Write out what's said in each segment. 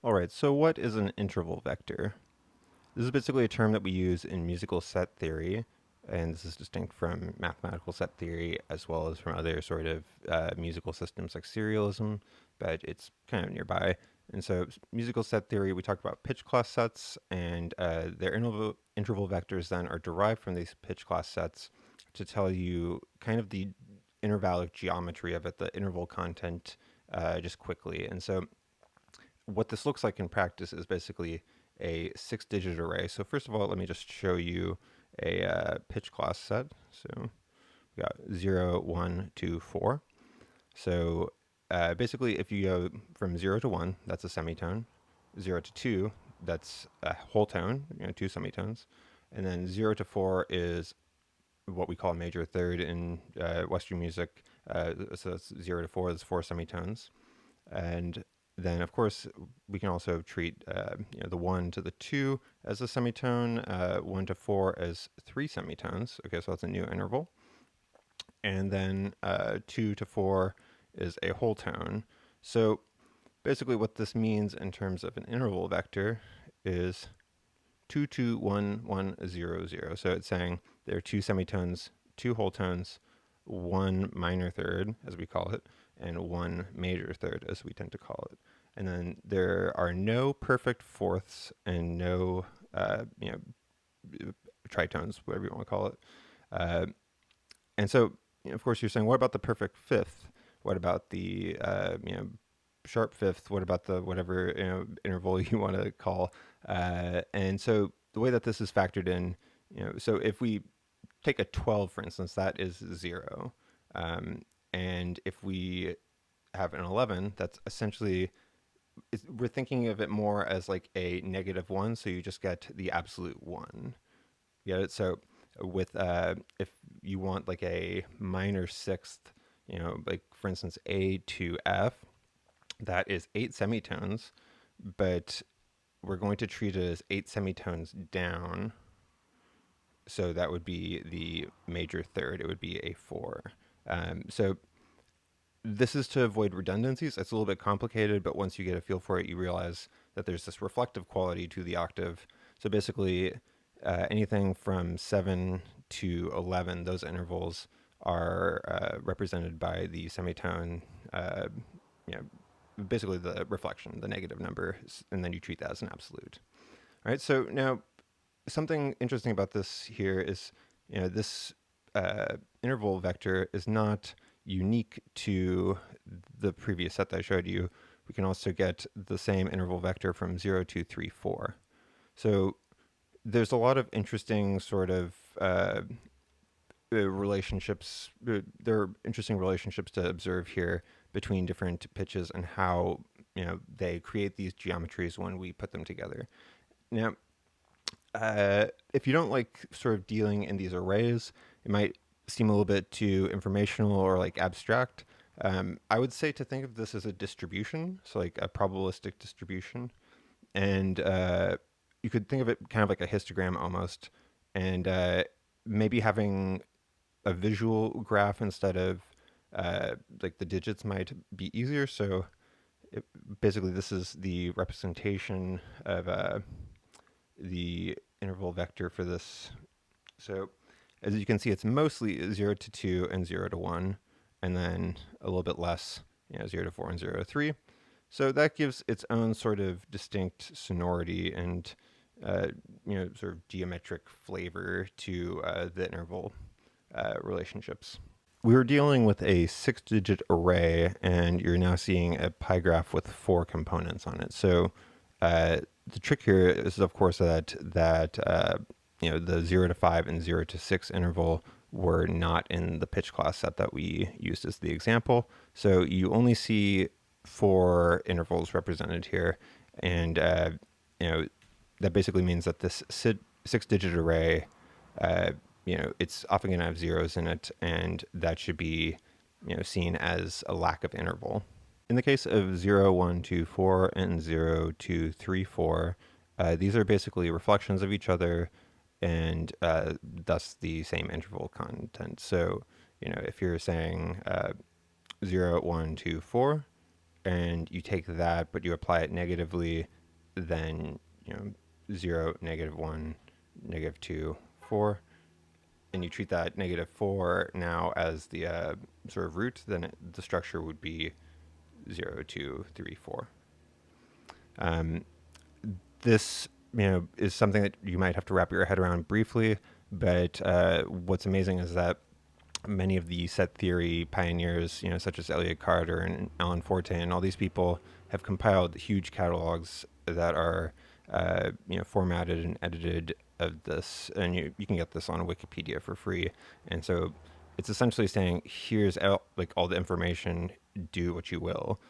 All right, so what is an interval vector? This is basically a term that we use in musical set theory, and this is distinct from mathematical set theory as well as from other sort of musical systems like serialism, but it's kind of nearby. And so, musical set theory, we talk about pitch class sets, and their interval vectors then are derived from these pitch class sets to tell you kind of the intervallic geometry of it, the interval content, just quickly. And so, what this looks like in practice is basically a 6-digit array. So first of all, let me just show you a pitch class set. So we got 0, 1, 2, 4. So basically, if you go from 0 to 1, that's a semitone. 0 to 2, that's a whole tone, two semitones. And then 0 to 4 is what we call a major third in Western music. So that's 0 to 4, that's 4 semitones. And then, of course, we can also treat the 1 to the 2 as a semitone, 1 to 4 as 3 semitones. Okay, so that's a new interval. And then 2 to 4 is a whole tone. So basically what this means in terms of an interval vector is 2, 2, 1, 1, 0, 0. So it's saying there are 2 semitones, 2 whole tones, 1 minor third, as we call it, and 1 major third, as we tend to call it. And then there are no perfect fourths and no, tritones, whatever you want to call it. Uh, and so, of course, you're saying, what about the perfect fifth? What about the, sharp fifth? What about the whatever interval you want to call? And so the way that this is factored in, so if we take a 12, for instance, that is 0. And if we have an 11, that's essentially, we're thinking of it more as like a -1, so you just get the absolute 1. You get it? So with, if you want like a minor sixth, like for instance, A to F, that is 8 semitones, but we're going to treat it as 8 semitones down. So that would be the major third. It would be a 4. So this is to avoid redundancies. It's a little bit complicated, but once you get a feel for it, you realize that there's this reflective quality to the octave. So basically, anything from 7 to 11, those intervals are represented by the semitone, you know, basically the reflection, the negative number, and then you treat that as an absolute. All right, so now something interesting about this here is, this interval vector is not unique to the previous set that I showed you. We can also get the same interval vector from 0, 2, 3, 4. So there's a lot of interesting sort of relationships. There are interesting relationships to observe here between different pitches and how they create these geometries when we put them together. Now, if you don't like sort of dealing in these arrays, it might seem a little bit too informational or like abstract. I would say to think of this as a distribution, so like a probabilistic distribution, and you could think of it kind of like a histogram almost, and maybe having a visual graph instead of like the digits might be easier. So basically, this is the representation of the interval vector for this. So as you can see, it's mostly 0 to 2 and 0 to 1, and then a little bit less, 0 to 4 and 0 to 3. So that gives its own sort of distinct sonority and, sort of geometric flavor to the interval relationships. We were dealing with a 6-digit array, and you're now seeing a pi graph with 4 components on it. So the trick here is, of course, that the 0 to 5 and 0 to 6 interval were not in the pitch class set that we used as the example. So you only see 4 intervals represented here, and that basically means that this 6-digit array, it's often going to have zeros in it, and that should be seen as a lack of interval. In the case of 0, 1, 2, 4 and 0, 2, 3, 4, these are basically reflections of each other, and thus the same interval content. So, if you're saying 0, 1, 2, 4, and you take that, but you apply it negatively, then 0, -1, -2, 4, and you treat that -4 now as the sort of root, then the structure would be 0, 2, 3, 4. This is something that you might have to wrap your head around briefly, but what's amazing is that many of the set theory pioneers, such as Elliott Carter and Alan Forte and all these people, have compiled huge catalogs that are formatted and edited of this, and you can get this on Wikipedia for free. And so it's essentially saying, here's all the information, do what you will.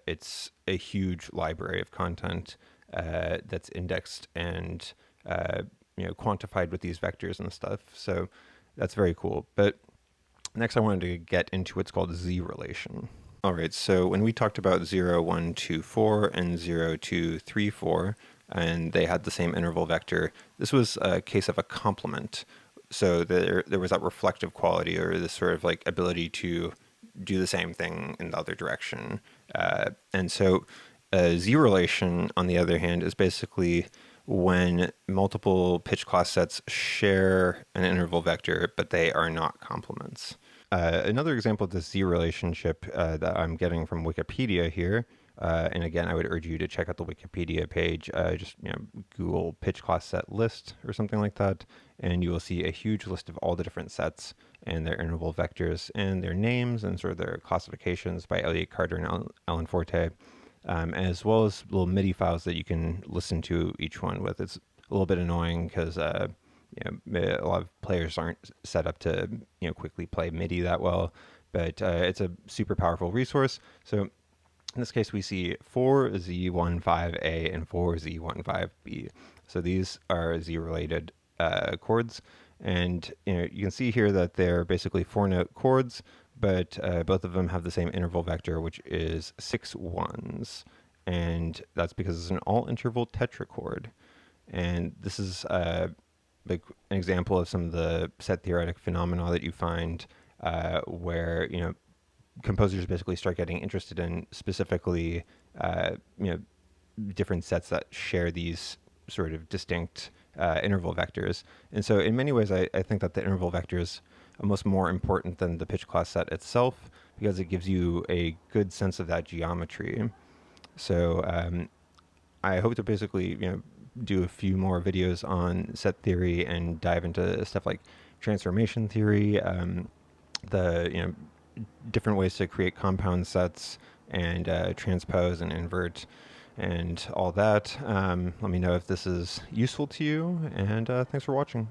It's a huge library of content that's indexed and quantified with these vectors and stuff. So that's very cool. But next I wanted to get into what's called z-relation. All right, so when we talked about 0, 1, 2, 4 and 0, 2, 3, 4, and they had the same interval vector, this was a case of a complement. So there was that reflective quality, or this sort of like ability to do the same thing in the other direction. And so z-relation, on the other hand, is basically when multiple pitch class sets share an interval vector, but they are not complements. Another example of this z-relationship that I'm getting from Wikipedia here, and again, I would urge you to check out the Wikipedia page. Just Google pitch class set list or something like that, and you will see a huge list of all the different sets and their interval vectors and their names and sort of their classifications by Elliott Carter and Alan Forte, as well as little MIDI files that you can listen to each one with. It's a little bit annoying because a lot of players aren't set up to quickly play MIDI that well, but it's a super powerful resource. So in this case, we see 4Z15A and 4Z15B. So these are Z-related chords, and you can see here that they're basically 4-note chords, but both of them have the same interval vector, which is 6 ones, and that's because it's an all-interval tetrachord. And this is like an example of some of the set theoretic phenomena that you find where composers basically start getting interested in specifically different sets that share these sort of distinct interval vectors. And so in many ways, I think that the interval vector is almost more important than the pitch class set itself, because it gives you a good sense of that geometry. So I hope to basically do a few more videos on set theory and dive into stuff like transformation theory, the different ways to create compound sets and transpose and invert and all that. Let me know if this is useful to you, and thanks for watching.